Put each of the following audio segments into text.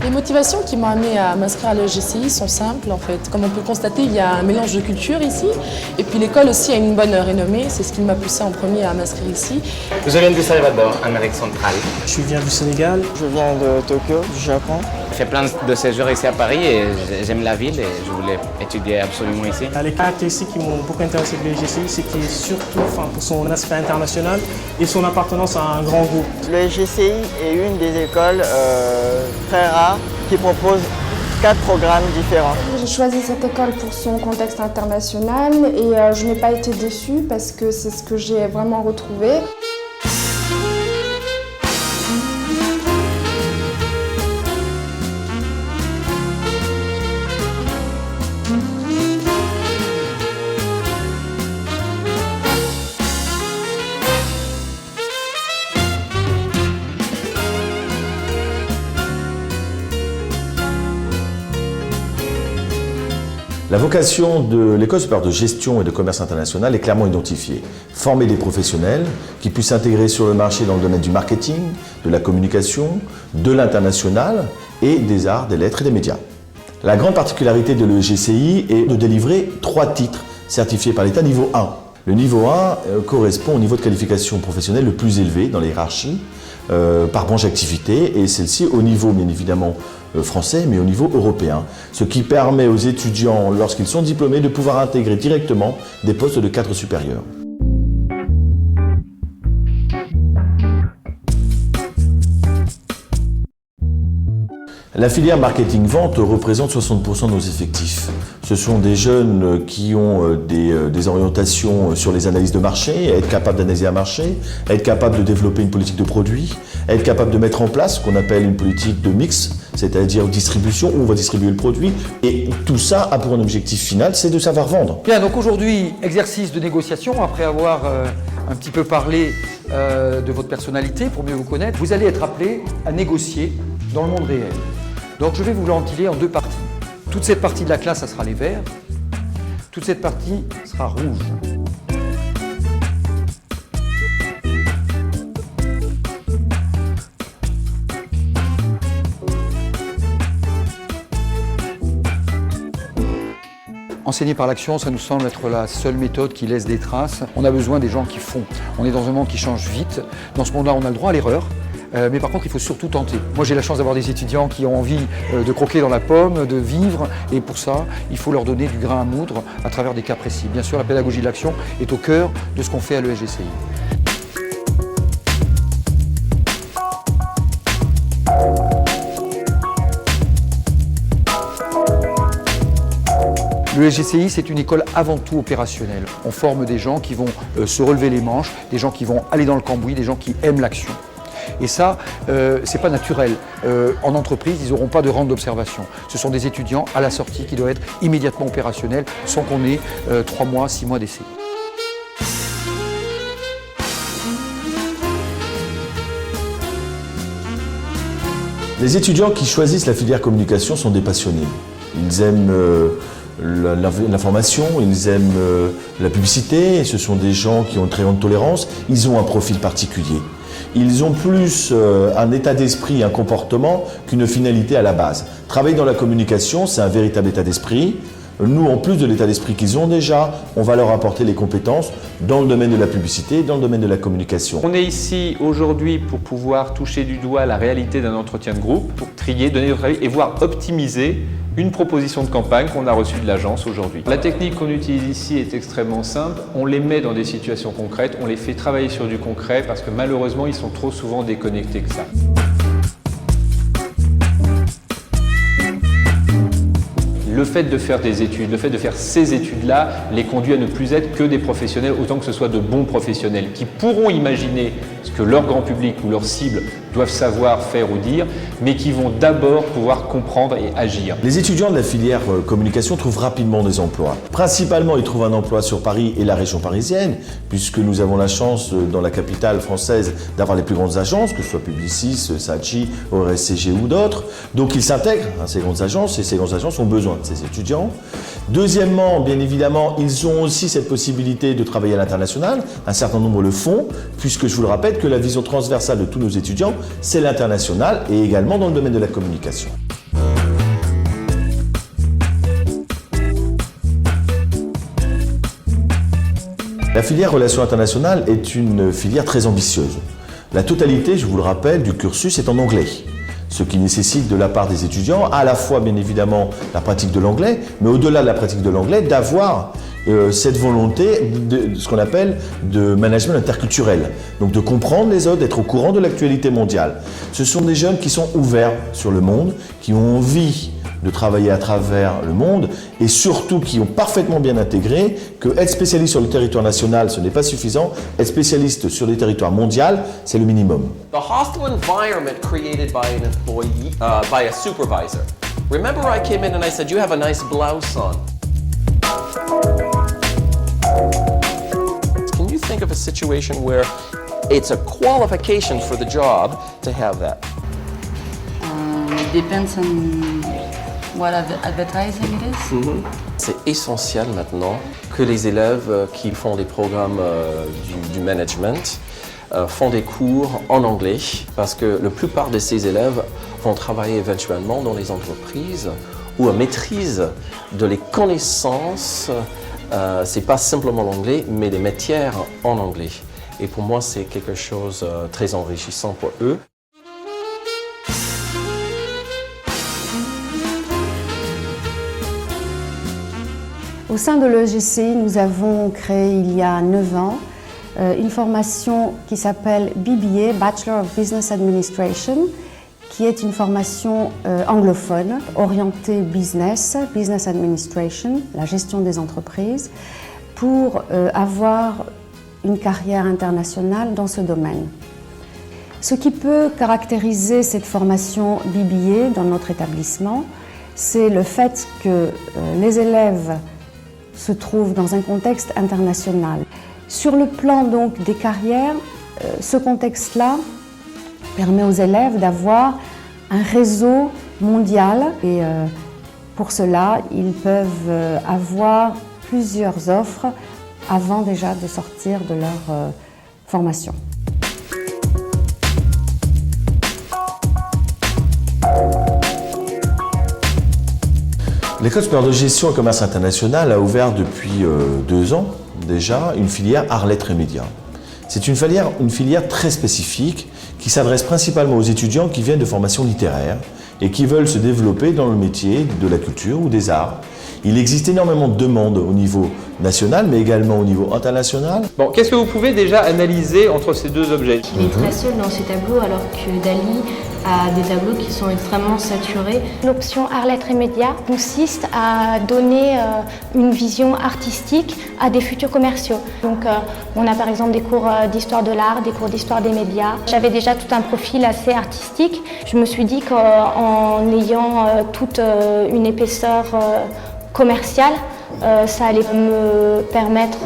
Les motivations qui m'ont amené à m'inscrire à l'EGCI sont simples en fait. Comme on peut le constater, il y a un mélange de culture ici. Et puis l'école aussi a une bonne renommée. C'est ce qui m'a poussé en premier à m'inscrire ici. Je viens du Salvador, Amérique centrale. Je viens du Sénégal. Je viens de Tokyo, du Japon. J'ai fait plein de séjours ici à Paris et j'aime la ville et je voulais étudier absolument ici. Les caractéristiques qui m'ont beaucoup intéressé de l'EGCI, c'est qu'il est surtout pour son aspect international et son appartenance à un grand groupe. L'EGCI est une des écoles très rares qui propose 4 programmes différents. J'ai choisi cette école pour son contexte international et je n'ai pas été déçue parce que c'est ce que j'ai vraiment retrouvé. La vocation de l'École supérieure de gestion et de commerce international est clairement identifiée. Former des professionnels qui puissent s'intégrer sur le marché dans le domaine du marketing, de la communication, de l'international et des arts, des lettres et des médias. La grande particularité de l'EGCI est de délivrer 3 titres certifiés par l'État niveau 1. Le niveau 1 correspond au niveau de qualification professionnelle le plus élevé dans les hiérarchies par branche d'activité et celle-ci au niveau bien évidemment français mais au niveau européen. Ce qui permet aux étudiants lorsqu'ils sont diplômés de pouvoir intégrer directement des postes de cadre supérieur. La filière marketing-vente représente 60% de nos effectifs. Ce sont des jeunes qui ont des orientations sur les analyses de marché, être capable d'analyser un marché, être capable de développer une politique de produit, être capable de mettre en place ce qu'on appelle une politique de mix, c'est-à-dire distribution, où on va distribuer le produit. Et tout ça a pour un objectif final, c'est de savoir vendre. Bien, donc aujourd'hui, exercice de négociation, après avoir un petit peu parlé de votre personnalité, pour mieux vous connaître, vous allez être appelé à négocier dans le monde réel. Donc je vais vous l'entiler en 2 parties. Toute cette partie de la classe, ça sera les verts. Toute cette partie sera rouge. Enseigner par l'action, ça nous semble être la seule méthode qui laisse des traces. On a besoin des gens qui font. On est dans un monde qui change vite. Dans ce monde-là, on a le droit à l'erreur. Mais par contre, il faut surtout tenter. Moi, j'ai la chance d'avoir des étudiants qui ont envie de croquer dans la pomme, de vivre. Et pour ça, il faut leur donner du grain à moudre à travers des cas précis. Bien sûr, la pédagogie de l'action est au cœur de ce qu'on fait à l'EGCI. L'EGCI, c'est une école avant tout opérationnelle. On forme des gens qui vont se relever les manches, des gens qui vont aller dans le cambouis, des gens qui aiment l'action. Et ça, c'est pas naturel. En entreprise, ils n'auront pas de rente d'observation. Ce sont des étudiants à la sortie qui doivent être immédiatement opérationnels sans qu'on ait 3 mois, 6 mois d'essai. Les étudiants qui choisissent la filière communication sont des passionnés. Ils aiment l'information, ils aiment la publicité, et ce sont des gens qui ont une très grande tolérance, ils ont un profil particulier. Ils ont plus un état d'esprit, un comportement qu'une finalité à la base. Travailler dans la communication, c'est un véritable état d'esprit. Nous, en plus de l'état d'esprit qu'ils ont déjà, on va leur apporter les compétences dans le domaine de la publicité, dans le domaine de la communication. On est ici aujourd'hui pour pouvoir toucher du doigt la réalité d'un entretien de groupe, pour trier, donner notre avis et voir optimiser une proposition de campagne qu'on a reçue de l'agence aujourd'hui. La technique qu'on utilise ici est extrêmement simple. On les met dans des situations concrètes, on les fait travailler sur du concret parce que malheureusement, ils sont trop souvent déconnectés que ça. Le fait de faire des études, le fait de faire ces études-là, les conduit à ne plus être que des professionnels, autant que ce soit de bons professionnels qui pourront imaginer ce que leur grand public ou leur cible doivent savoir faire ou dire, mais qui vont d'abord pouvoir comprendre et agir. Les étudiants de la filière communication trouvent rapidement des emplois. Principalement, ils trouvent un emploi sur Paris et la région parisienne, puisque nous avons la chance dans la capitale française d'avoir les plus grandes agences, que ce soit Publicis, Saatchi, ORSCG ou d'autres. Donc ils s'intègrent à ces grandes agences et ces grandes agences ont besoin de ces étudiants. Deuxièmement, bien évidemment, ils ont aussi cette possibilité de travailler à l'international. Un certain nombre le font, puisque je vous le rappelle que la vision transversale de tous nos étudiants, c'est l'international et également dans le domaine de la communication. La filière Relations internationales est une filière très ambitieuse. La totalité, je vous le rappelle, du cursus est en anglais, ce qui nécessite de la part des étudiants à la fois bien évidemment la pratique de l'anglais, mais au-delà de la pratique de l'anglais, d'avoir cette volonté de ce qu'on appelle de management interculturel, donc de comprendre les autres, d'être au courant de l'actualité mondiale. Ce sont des jeunes qui sont ouverts sur le monde, qui ont envie de travailler à travers le monde et surtout qui ont parfaitement bien intégré que être spécialiste sur le territoire national, ce n'est pas suffisant, être spécialiste sur le territoire mondial, c'est le minimum. The hostile environment created by an employee, by a supervisor. Remember I came in and I said, you have a nice blouse on. Can you think of a situation where it's a qualification for the job to have that? It depends on what advertising it is. C'est essentiel maintenant que les élèves qui font des programmes du management font des cours en anglais parce que la plupart de ces élèves vont travailler éventuellement dans les entreprises où une maîtrise de les connaissances, c'est pas simplement l'anglais, mais les matières en anglais. Et pour moi, c'est quelque chose de très enrichissant pour eux. Au sein de l'EGCI, nous avons créé il y a 9 ans une formation qui s'appelle BBA, Bachelor of Business Administration, qui est une formation anglophone orientée business, business administration, la gestion des entreprises, pour avoir une carrière internationale dans ce domaine. Ce qui peut caractériser cette formation BBA dans notre établissement, c'est le fait que les élèves se trouvent dans un contexte international. Sur le plan donc des carrières, ce contexte-là permet aux élèves d'avoir un réseau mondial et pour cela, ils peuvent avoir plusieurs offres avant déjà de sortir de leur formation. L'École supérieure de gestion et commerce international a ouvert depuis 2 ans déjà une filière arts, lettres et médias. C'est une filière très spécifique qui s'adresse principalement aux étudiants qui viennent de formations littéraires et qui veulent se développer dans le métier de la culture ou des arts. Il existe énormément de demandes au niveau national, mais également au niveau international. Bon, qu'est-ce que vous pouvez déjà analyser entre ces deux objets? Il est très seul dans ses tableaux, alors que Dali a des tableaux qui sont extrêmement saturés. L'option Arts, Lettres et Médias consiste à donner une vision artistique à des futurs commerciaux. Donc on a par exemple des cours d'histoire de l'art, des cours d'histoire des médias. J'avais déjà tout un profil assez artistique. Je me suis dit qu'en ayant toute une épaisseur commerciale, ça allait me permettre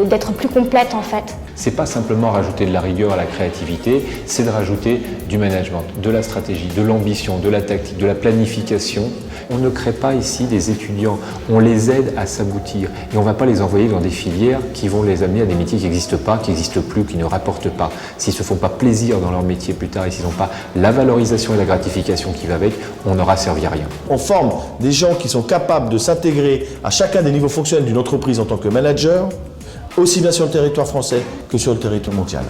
d'être plus complète en fait. C'est pas simplement rajouter de la rigueur à la créativité, c'est de rajouter du management, de la stratégie, de l'ambition, de la tactique, de la planification. On ne crée pas ici des étudiants, on les aide à s'aboutir et on ne va pas les envoyer dans des filières qui vont les amener à des métiers qui n'existent pas, qui n'existent plus, qui ne rapportent pas. S'ils ne se font pas plaisir dans leur métier plus tard et s'ils n'ont pas la valorisation et la gratification qui va avec, on n'aura servi à rien. On forme des gens qui sont capables de s'intégrer à chacun des niveaux fonctionnels d'une entreprise en tant que manager, aussi bien sur le territoire français que sur le territoire mondial.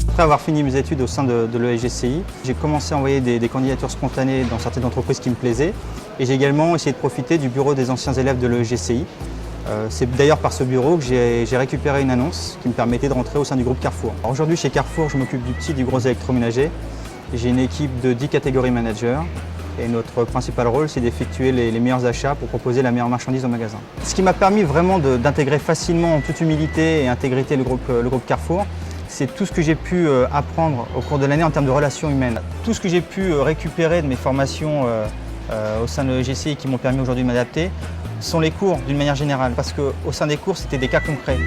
Après avoir fini mes études au sein de l'EGCI, j'ai commencé à envoyer des candidatures spontanées dans certaines entreprises qui me plaisaient et j'ai également essayé de profiter du bureau des anciens élèves de l'EGCI. C'est d'ailleurs par ce bureau que j'ai récupéré une annonce qui me permettait de rentrer au sein du groupe Carrefour. Aujourd'hui chez Carrefour, je m'occupe du petit et du gros électroménager. J'ai une équipe de 10 catégories managers. Et notre principal rôle, c'est d'effectuer les meilleurs achats pour proposer la meilleure marchandise au magasin. Ce qui m'a permis vraiment d'intégrer facilement, en toute humilité et intégrité, le groupe Carrefour, c'est tout ce que j'ai pu apprendre au cours de l'année en termes de relations humaines. Tout ce que j'ai pu récupérer de mes formations au sein de l'EGCI qui m'ont permis aujourd'hui de m'adapter sont les cours d'une manière générale, parce qu'au sein des cours, c'était des cas concrets.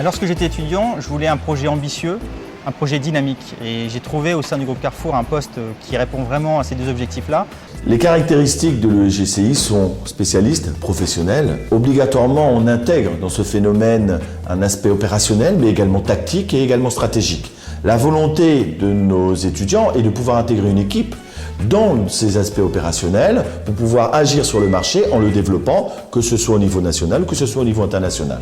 Lorsque j'étais étudiant, je voulais un projet ambitieux, un projet dynamique. Et j'ai trouvé au sein du groupe Carrefour un poste qui répond vraiment à ces deux objectifs-là. Les caractéristiques de l'EGCI sont spécialistes, professionnels. Obligatoirement, on intègre dans ce phénomène un aspect opérationnel, mais également tactique et également stratégique. La volonté de nos étudiants est de pouvoir intégrer une équipe dans ces aspects opérationnels pour pouvoir agir sur le marché en le développant, que ce soit au niveau national, que ce soit au niveau international.